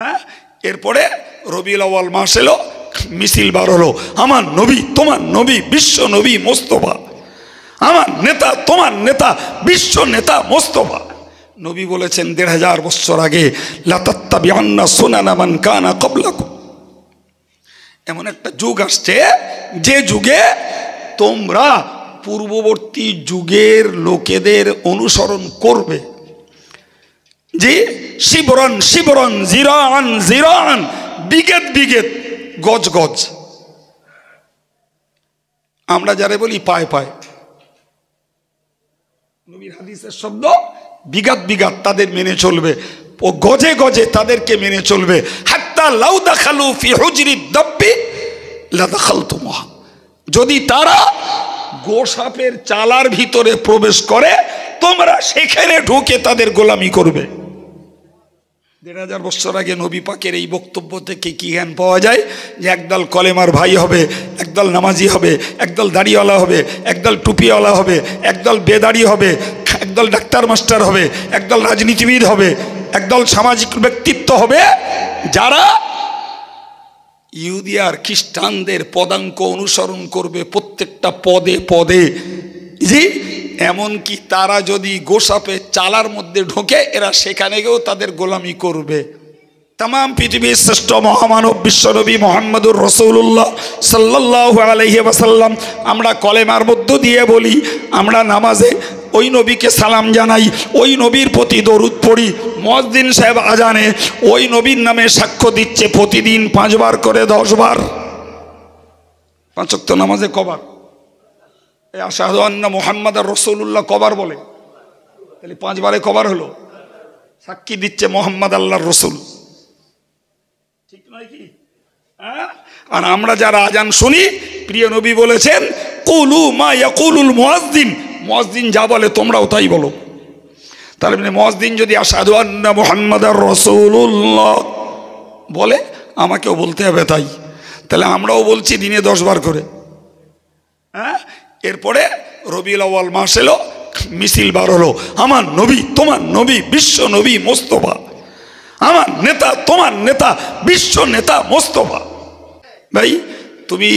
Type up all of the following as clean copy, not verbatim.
হ্যাঁ, এরপরে রবিউল আউয়াল মাস এলো, মিছিল বার হলো, আমার নবী তোমার নবী বিশ্ব নবী মোস্তফা, আমার নেতা তোমার নেতা বিশ্ব নেতা মোস্তফা। নবী বলেছেন ১৫০০ বছর আগে, লা তাত্তাবিআন্না সুনানা মান কানা ক্বাবলাকুম। এমন একটা যুগ আসছে যে যুগে তোমরা পূর্ববর্তী যুগের লোকেদের অনুসরণ করবে। যে শিবরন শিবরন জিরান জিরান, বিগেত বিগেত, গজ গজ। আমরা যারা বলি পায় পায়, নবীর হাদিসের শব্দ বিগাত বিগাত তাদের মেনে চলবে, ও গজে গজে তাদেরকে মেনে চলবে। হাত্তা লাউ দাখালু ফি হুজরিদ দাব্বি লা দাখালতুমুহা, যদি তারা গোসাপের চালার ভিতরে প্রবেশ করে তোমরা সেখানে ঢুকে তাদের গোলামি করবে। ১৫০০ বছর আগে নবী পাকের এই বক্তব্য থেকে কি জ্ঞান পাওয়া যায়? যে একদল কলেমার ভাই হবে, একদল নামাজি হবে, একদল দাড়িওয়ালা হবে, একদল টুপিওয়ালা হবে, একদল বেদাড়ি হবে, একদল ডাক্তার মাস্টার হবে, একদল রাজনীতিবিদ হবে, একদল সামাজিক ব্যক্তিত্ব হবে যারা ইহুদি আর খ্রিস্টানদের পদাঙ্ক অনুসরণ করবে প্রত্যেকটা পদে পদে। জি, এমনকি তারা যদি গোসাপে চালার মধ্যে ঢোকে এরা সেখানে গিয়েও তাদের গোলামি করবে। তামাম পৃথিবীর শ্রেষ্ঠ মহামানব বিশ্বনবী মুহাম্মদুর রাসূলুল্লাহ সাল্লাল্লাহু আলাইহি ওয়াসাল্লাম, আমরা কলেমার মধ্য দিয়ে বলি, আমরা নামাজে ওই নবীকে সালাম জানাই, ওই নবীর প্রতি দরুদ পড়ি, মুয়াজ্জিন সাহেব আজানে ওই নবীর নামে সাক্ষ্য দিচ্ছে প্রতিদিন 5 বার করে 10 বার। 5 ওয়াক্ত নামাজে কবার? আশহাদু আন্না মুহাম্মাদার রাসূলুল্লাহ কবার বলে? তাহলে 5 বারে কবার হলো? সাক্ষী দিচ্ছে মুহাম্মদ আল্লাহর রসুল, ঠিক নয় কি? আর আমরা যারা আজান শুনি, প্রিয় নবী বলেছেন কুলু মা ইয়াকুলুল মুয়াজ্জিন, মুয়াজ্জিন যা বলে তোমরাও তাই বলো। তাহলে মুয়াজ্জিন যদি আশহাদু আন্না মুহাম্মাদার রাসূলুল্লাহ বলে আমাকেও বলতে হবে তাই। তাহলে আমরাও বলছি দিনে 10 বার করে। হ্যাঁ, এরপরে রবিউল আউয়াল মাস এলো, মিছিল বার হলো, আমার নবী তোমার নবী বিশ্ব নবী মোস্তফা, আমার নেতা তোমার নেতা বিশ্ব নেতা মোস্তফা। ভাই, তুমি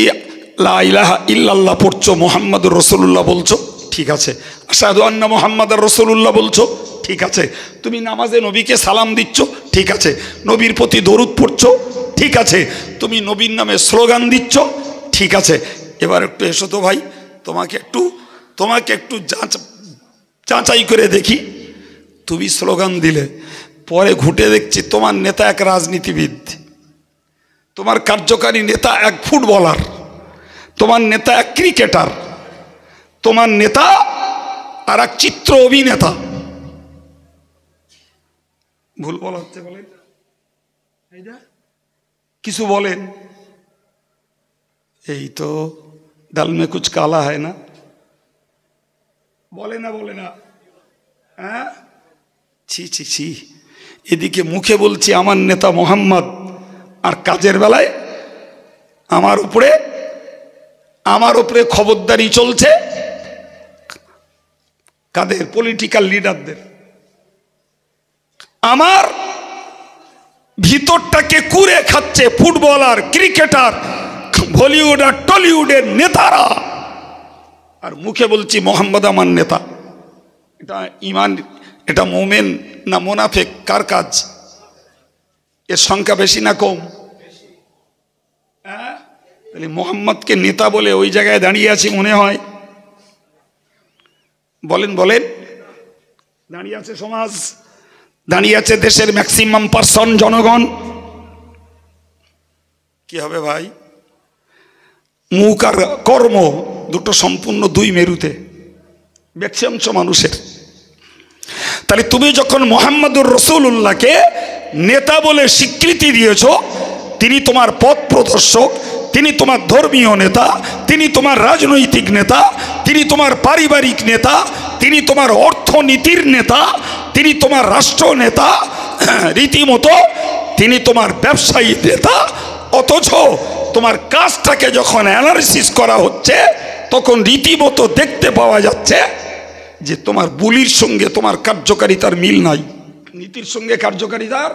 লা ইলাহা ইল্লাল্লাহ পড়ছো, মুহাম্মাদুর রাসূলুল্লাহ বলছো, ঠিক আছে। আশহাদু আন্না মুহাম্মাদার রাসূলুল্লাহ বলছো, ঠিক আছে। তুমি নামাজে নবীকে সালাম দিচ্ছ, ঠিক আছে। নবীর প্রতি দরুদ পড়ছো, ঠিক আছে। তুমি নবীর নামে স্লোগান দিচ্ছ, ঠিক আছে। এবার একটু এসো তো ভাই, তোমাকে একটু যাচাই করে দেখি। তুমি স্লোগান দিলে, পরে ঘুটে দেখছি তোমার নেতা এক রাজনীতিবিদ, তোমার কার্যকারী নেতা এক ফুটবলার, তোমার নেতা এক ক্রিকেটার, তোমার নেতা আর এক চিত্র অভিনেতা। ভুল বলা হচ্ছে বলেন, কিছু বলেন। এই তো ডাল মে কুছ কালা হয় না, বলে না বলে না? হ্যাঁ, ছি ছি ছি। এদিকে মুখে বলছি আমার নেতা মোহাম্মদ, আর কাজের বেলায় আমার উপরে খবরদারি চলছে কাদের? পলিটিক্যাল লিডারদের। আমার ভিতরটাকে কুড়ে খাচ্ছে ফুটবলার, ক্রিকেটার, বলিউড আর টলিউডের নেতারা, আর মুখে বলছি মোহাম্মদ আমার নেতা। এটা ইমান, এটা মোমেন না মুনাফিক? কার কাজ? এর সংখ্যা বেশি না কম? তাহলে মোহাম্মদকে নেতা বলে ওই জায়গায় দাঁড়িয়ে আছি মনে হয়? বলেন বলেন, দাঁড়িয়ে আছে সমাজ, দাঁড়িয়ে আছে দেশের ম্যাক্সিমাম পার্সন, জনগণ। কি হবে ভাই? মুখ আর কর্ম দুটো সম্পূর্ণ 2 মেরুতে ম্যাক্সিমাংশ মানুষের। তাহলে তুমি যখন মুহাম্মদুর রাসূলুল্লাহকে নেতা বলে স্বীকৃতি দিয়েছ, তিনি তোমার পথ প্রদর্শক, তিনি তোমার ধর্মীয় নেতা, তিনি তোমার রাজনৈতিক নেতা, তিনি তোমার পারিবারিক নেতা, তিনি তোমার অর্থনীতির নেতা, তিনি তোমার রাষ্ট্র নেতা, রীতিমতো তিনি তোমার ব্যবসায়ী নেতা। অথচ তোমার কাজটাকে যখন অ্যানালিসিস করা হচ্ছে তখন রীতিমতো দেখতে পাওয়া যাচ্ছে যে তোমার বুলির সঙ্গে তোমার কার্যকারিতার মিল নাই, নীতির সঙ্গে কার্যকারিতার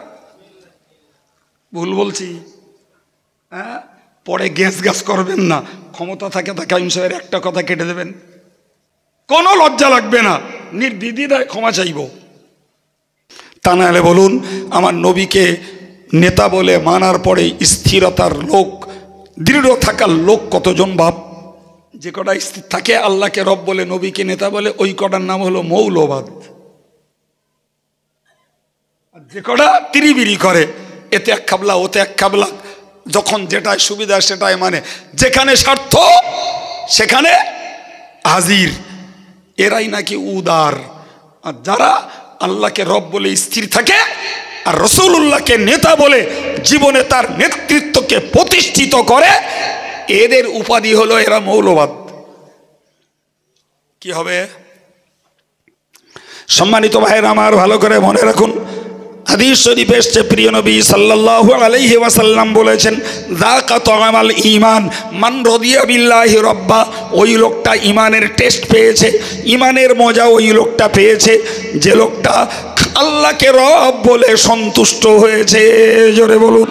ভুল বলছি? হ্যাঁ, পরে গ্যাস করবেন না। ক্ষমতা থাকে তা কাইম সাহেবের একটা কথা কেটে দেবেন, কোনো লজ্জা লাগবে না, নির্দ্বিধায় ক্ষমা চাইব। তা নাহলে বলুন, আমার নবীকে নেতা বলে মানার পরে স্থিরতার লোক, দৃঢ় থাকার লোক কতজন বাপ? যে কটা স্থির থাকে, আল্লাহকে রব বলে নবীকে নেতা বলে, ওই কটার নাম হলো মৌলবাদ। যে কটা তিরিবিরি করে, এতে এক খাবলা ওতে এক খাবলা, যখন যেটাই সুবিধা সেটাই মানে, যেখানে স্বার্থ সেখানে হাজির, এরাই নাকি উদার। আর যারা আল্লাহকে রব বলে স্থির থাকে আর রাসূলুল্লাহকে নেতা বলে জীবনে তার নেতৃত্বকে প্রতিষ্ঠিত করে, এদের উপাধি হলো এরা মৌলবাদ। কি হবে? সম্মানিত ভাইয়েরা আমার, ভালো করে মনে রাখুন, হাদিস শরীফে এসেছে, প্রিয় নবী সাল্লাল্লাহু আলাইহি ওয়াসাল্লাম বলেছেন, যাকা তাআমাল ঈমান মান রাদিয়া বিল্লাহি রাব্বা। ওই লোকটা ঈমানের টেস্ট পেয়েছে, ঈমানের মজা ওই লোকটা পেয়েছে যে লোকটা আল্লাহকে রব বলে সন্তুষ্ট হয়েছে। জোরে বলুন,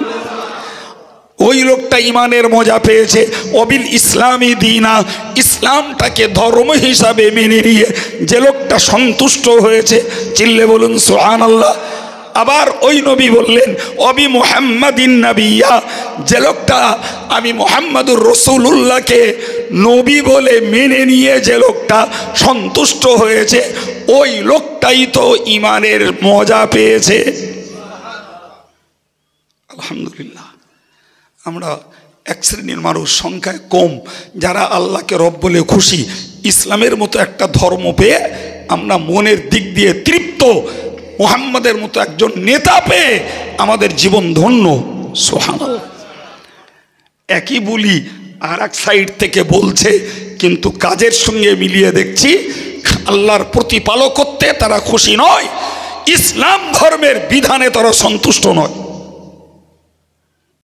ওই লোকটা ঈমানের মজা পেয়েছে। অবিল ইসলামী দীনা, ইসলামটাকে ধর্ম হিসাবে মেনে নিয়ে যে লোকটা সন্তুষ্ট হয়েছে, চিল্লে বলুন সুবহানাল্লাহ। আবার ওই নবী বললেন, অবি মুহাম্মাদিন নাবিয়া, যে লোকটা আমি মুহাম্মাদুর রাসূলুল্লাহকে নবী বলে মেনে নিয়ে যে লোকটা সন্তুষ্ট হয়েছে, ওই লোকটাই তো ঈমানের মজা পেয়েছে। আলহামদুলিল্লাহ, আমরা এক শ্রেণীর মানুষ, সংখ্যায় কম, যারা আল্লাহকে রব বলে খুশি, ইসলামের মতো একটা ধর্ম পেয়ে আমরা মনের দিক দিয়ে তৃপ্ত, মুহাম্মাদের মতো একজন নেতা পেয়ে আমাদের জীবন ধন্য। সুবহানাল্লাহ। একই বলি আর এক সাইড থেকে বলছে, কিন্তু কাজের সঙ্গে মিলিয়ে দেখছি আল্লাহর প্রতিপালকত্বে তারা খুশি নয়, ইসলাম ধর্মের বিধানে তারা সন্তুষ্ট নয়।